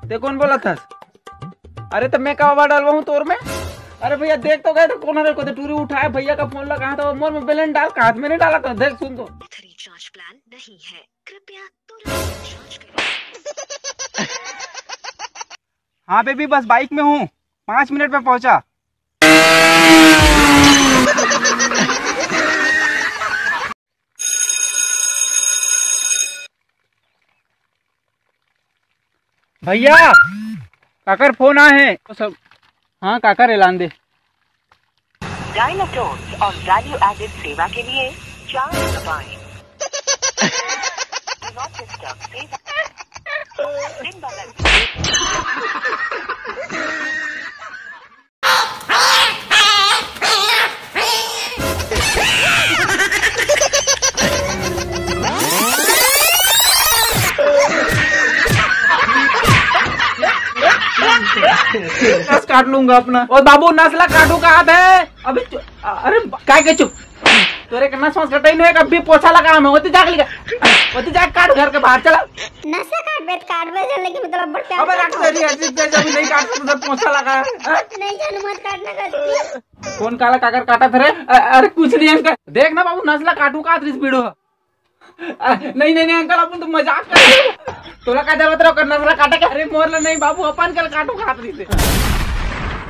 ते कौन बोला था? अरे तो मैं कब डालवा हूँ तोर में? अरे भैया देख तो गए थे कौन को टूरी उठाया, भैया का फोन लगा था, मोर में बैलेंस डाल का हाथ में नहीं डाला था। देख सुन तो रिचार्ज प्लान नहीं है, कृपया तुरंत रिचार्ज करें। हाँ बेबी बस बाइक में हूँ, 5 मिनट में पहुंचा। भैया काकर फोन आए हैं तो सब। हाँ काकर ऐलान दे। डायनाटोन्स और वैल्यू एडेड सेवा के लिए 4 दबाएं। Do not disturb सेवा। दिन बदल। नस काट लूंगा अपना। और बाबू नस्ला काटू का हाथ है अभी। अरे काय के चुप, तोरे के नस कटाई नहीं है, कभी पोछा लगा मैं होती जाग लिया, होती जाग काट घर के बाहर चला। नसा काट बे चलने की मतलब बढ़ते। अबे रख तेरी ऐसी जब नहीं काट सकता पोछा लगा नहीं जानू मत काटने का। कौन काला काकर काटा थे रे? अरे कुछ नहीं अंकल, देख ना बाबू नस्ला काटू का हाथ स्पीड हो। नहीं नहीं नहीं अंकल अपन तो मजाक कर रहे हो, तोला का जरूरत रहो नस्ला काटे के। अरे मोरला नहीं बाबू अपन कल काटू का हाथ से।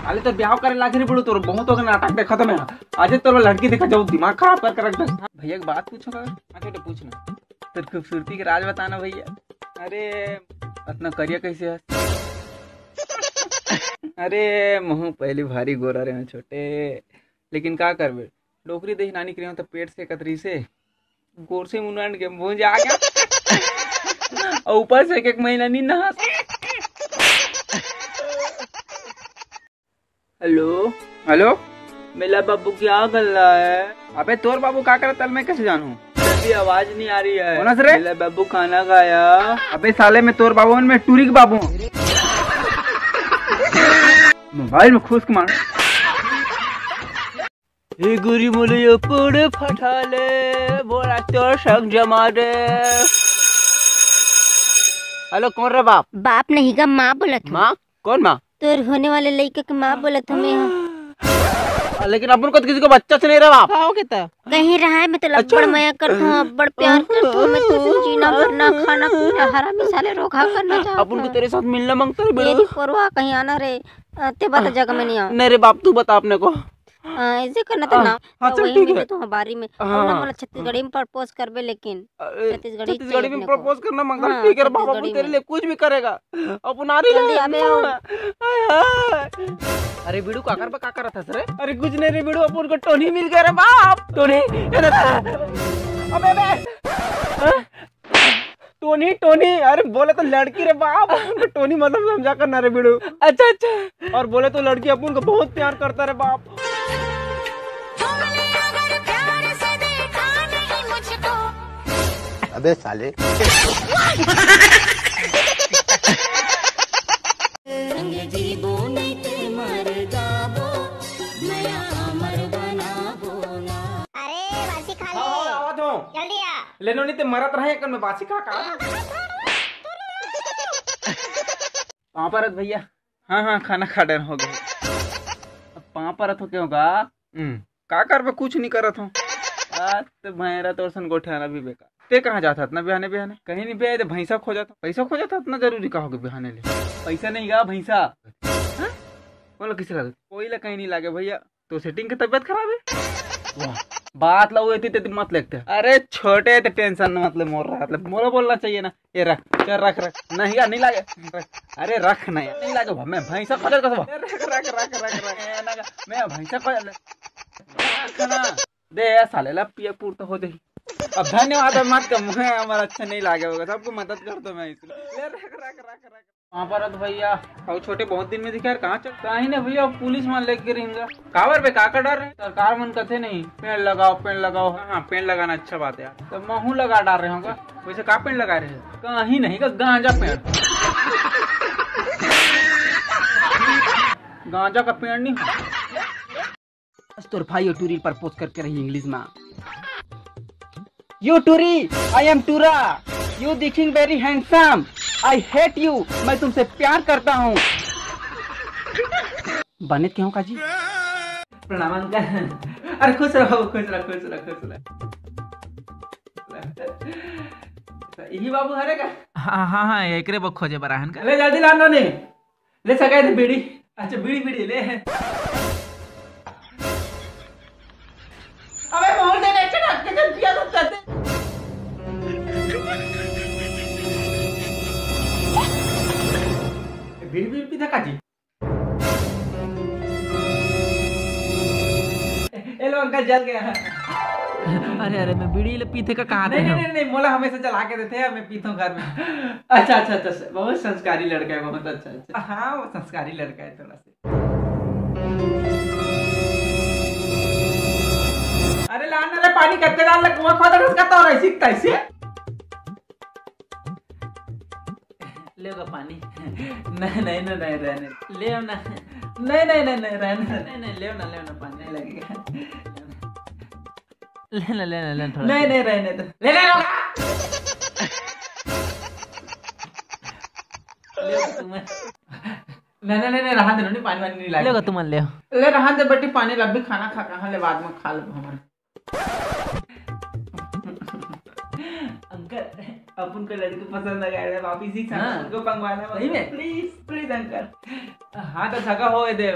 अरे तो ब्याह करे लागे रे बड़ो, तोर बहुत हो गया नाटक देखा था मैं। आज तोर लड़की देखा जाऊ दिमाग खराब कर रख दे। भैया एक बात पूछो का? बेटा पूछना। तेरी खूबसूरती के राज बताना भैया। अरे अपना करिया कैसे है? अरे मुँह पहली भारी गोरा रहे छोटे, लेकिन का करबे डोकरी दही नानी करे तो पेट से कतरी से गोर से मुंड के मुंह जा गया और ऊपर से एक महीना नहीं नहा। हेलो हेलो मेरा बाबू क्या कर रहा है? अबे तोर बाबू क्या कर रहा? मैं कैसे जानूं? अभी आवाज नहीं आ रही है। कौन रे? मेरा बाबू खाना खाया। अबे साले में तोर बाबू में टूरी के बाबू मोबाइल में खुश मार। ये गुरी मुझे पूरे फटा ले बोला तोर संग जमा दे। हेलो कौन रे बाप? बाप नहीं का माँ बोला था। माँ? कौन माँ? तोर होने वाले लड़के की माँ बोला था मैं। लेकिन अपन को तो किसी को बच्चा से नहीं रहा बाप। हाँ कहता कहीं रहा है मैं तो लबड़ मया करता हूँ, बड़ प्यार करता हूँ मैं तुझसे, जीना मरना खाना पीना हरामी साले रोका करना चाहता हूँ। अपन को तेरे साथ मिलना मांगता है मेरी परवाह कहीं आना रे ते बता जगह में नहीं आ। नहीं रे बाप तू बता अपने को। ऐसे करना तो ना। हाँ चल ठीक है। तो हमारी में ना मतलब छत्तीसगढ़ी में प्रपोज करबे, लेकिन छत्तीसगढ़ी में प्रपोज करना मांगता है। ठीक है बाप अपन तेरे लिए कुछ भी करेगा। अपन आ रही अरे बीड़ू काकर पे का कर रहा था सर? अरे कुछ नहीं रे बीड़ू, अपन को टोनी मिल गया रे बाप। टोनी अबे टोनी टोनी अरे बोले तो लड़की रे बाप, अपन को टोनी मतलब समझा करना रे बीड़ू। अच्छा अच्छा। और बोले तो लड़की अपन को बहुत प्यार करता रे बाप। अबे साले जल्दी आ। लेनो नहीं ते मरत रहे कर में बासी का कहाँ पर भैया? हाँ हाँ खाना खा डर हो गया। अब कहाँ पर हो क्यों का? का कर पे कुछ नहीं करत हूँ। तो भैरा तो सन गोठाना भी बेकार। ते कहाँ जाता इतना बिहाने बिहाने? कहीं नहीं पे भैंसा खो जाता। पैसा खो जाता इतना जरूरी कहा होगा बिहाने ले? पैसा नहीं गा भैंसा। बोलो किसे लगे? कोई ला कहीं नहीं लागे भैया। तो सेटिंग की तबीयत खराब है? वाह बात ला हुई थी मत लगते। अरे छोटे तो टेंशन मतलब मोर रहा मतलब मोरा बोलना चाहिए ना। ये रख चल रख रख नहीं नहीं लागे रख। अरे रख नहीं लागे मैं भैंसा खो जाता। रख रख रख रख रख मैं भैंसा खो जाता दे साले ला पिया पूर्ता हो जाए। अब धन्यवाद मत कम है हमारा अच्छा नहीं लागे होगा, सबको मदद कर दो मैं इसलिए। रख रख रख रख वहाँ पर तो भैया और छोटे बहुत दिन में दिखा यार कहाँ चल कहीं नहीं भैया पुलिस मान लेके रहेंगे कावर पे का डर है। सरकार मन कथे नहीं पेड़ लगाओ। हाँ पेड़ लगाना अच्छा बात है यार। तो महू लगा डाल रहे होगा वैसे का पेड़ लगा रहे हैं? कहीं नहीं का गांजा पेड़। गांजा का पेड़ नहीं हो। तो भाई टूरी प्रपोज करके रही इंग्लिश में। यू टूरी आई एम टूरा यू दिखिंग very handsome I hate you, मैं तुमसे प्यार करता हूँ। बने क्यों काजी? प्रणाम अंकल। अरे खुश रहो, खुश रहो, खुश रहो, खुश रहो। यही बाबू हरे का? हाँ हाँ हाँ, एकरे बक खोजे बराहन का। ले जल्दी लाना ने, ले सके थे बीड़ी। अच्छा बीड़ी बीड़ी ले। अबे मोहन दे ने चढ़ा के जब पिया तो करते। बीड़ी बीड़ी पीता काजी? ए लो अंकल जल गया। अरे अरे, मैं बीड़ी ले पीते का कहा? नहीं नहीं नहीं, मोला हमेशा जला के देते हैं, मैं पीता हूँ घर में। अच्छा अच्छा अच्छा, बहुत संस्कारी लड़का है, बहुत अच्छा अच्छा। हाँ वो संस्कारी लड़का है थोड़ा सा। अरे लाने ले पानी कत्ते डाल ले, कुआं खोदा रसका तो ऐसे कैसे? लेगा पानी? नहीं नहीं नहीं नहीं, रहने ले ना। नहीं नहीं नहीं नहीं, रहने नहीं नहीं, ले ना पानी नहीं लगेगा। ले थोड़ा। नहीं नहीं रहने दो, ले ले लो। नहीं नहीं नहीं, रहा दे, नहीं पानी वानी नहीं लाएगा। लेगा तुम ले ले रहा दे बेटी, पानी लब्बी खाना खा कहाँ ले, बाद में खा लो हमारे। अंकल अपन को लड़की पसंद आ गया, वापिस ही उनको मंगवाना वही में, प्लीज प्लीज अंकल। हाँ तो सगा हो दे,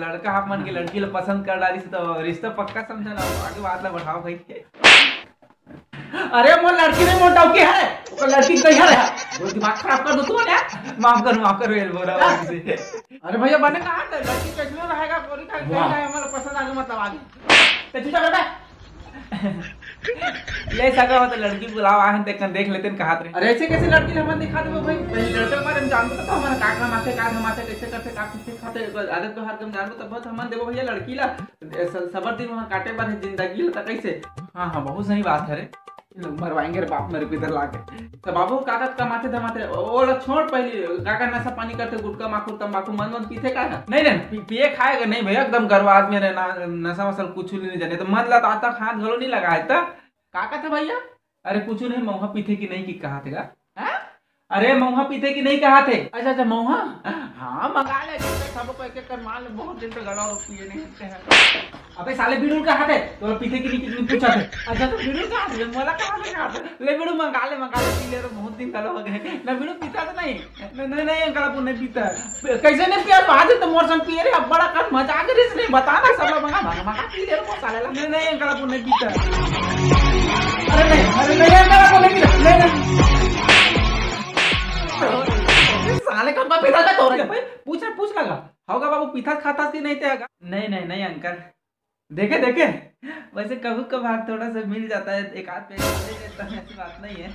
लड़का आप मन के लड़की लो पसंद कर डाली तो रिश्ता पक्का समझा ना, आगे बात ला बढ़ाओ भाई। अरे वो लड़की नहीं मोटा की है, वो लड़की कहीं है, वो दिमाग खराब कर दो तुम ना। माफ करो ये बोल रहा हूँ। अरे भैया बने कहाँ थे, लड़की कैसे रहेगा, कोरी का हमारा पसंद आगे मतलब आगे तो चुप बैठा। ले सका हो तो लड़की बुलाओ, आए देख लेते हैं कहाँ थे। अरे ऐसे कैसे लड़की हम दिखा दे भाई, पहले लड़के के बारे में जानते तो हमारा काका माथे का हमारे कैसे करते का किसे खाते आदत तो हर कम जानते तो बहुत हम देवो भैया लड़की ला सबर दिन वहाँ काटे बार जिंदगी ला कैसे। हाँ हाँ बहुत सही बात है रे, मरवाएंगे रे बाप मेरे को इधर लाके। तो बाबू काका कमाते धमाते वो छोड़, पहले काका नशा पानी करते, गुटखा माखू तंबाकू मन पीते का नहीं नहीं पिए खाएगा नहीं भैया, एकदम गर्व आदमी है ना, नशा वसा कुछ नहीं जाने तो मन लता आता हाथ घलो नहीं लगा है। तो काका था भैया? अरे कुछ नहीं, महुआ पीते की नहीं की कहा थे का? अरे महुआ पीते की नहीं कहा थे? अच्छा अच्छा महुआ, हाँ मंगा ले सबको एक एक कर मान ले, बहुत दिन से गला पिए नहीं हैं। अबे साले बीड़ू कहा थे तो पीते की नहीं पूछा थे? अच्छा तो बीड़ू कहा थे, मोला कहा थे? ले बीड़ू मंगा ले पी ले, बहुत दिन गला हो गए ना। बीड़ू पीता तो नहीं? नहीं नहीं अंकल अपन नहीं पीता। कैसे नहीं पिया? आज तो मोर संग पिए रे, अब बड़ा कर मजा के रिस नहीं बताना, सब लोग मंगा पी ले रे साले। नहीं नहीं अंकल अपन नहीं पीता। अरे नहीं अंकल अपन नहीं पीता। साले कब पीता था तोरे भाई? पूछ लगा होगा बाबू पीता खाता सी नहीं थे? नहीं नहीं नहीं अंकल, देखे वैसे कभी कभार थोड़ा सा मिल जाता है, एक आध पे ऐसी बात नहीं है।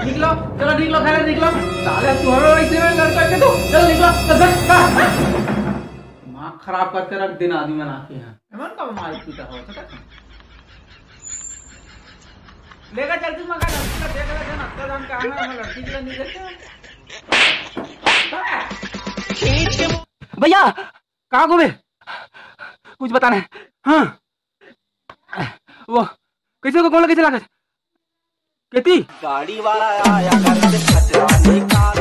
निकलो चलो, निकलो खैर निकलो, साले तुम्हारा ऐसे में लड़का के तो चल निकलो। दिमाग खराब करके रख दिन आदमी बना के हैं, एमन कब मार पीता हो सकता। लेगा जल्दी मंगा लड़की का, देख ले ना तो हम कहां है, लड़की के लिए नहीं देते भैया। कहाँ घूमे? कुछ बताना है? हाँ वो कैसे को कौन कैसे लगा? खेती गाड़ी वाला आया घर से खतरा निकाल।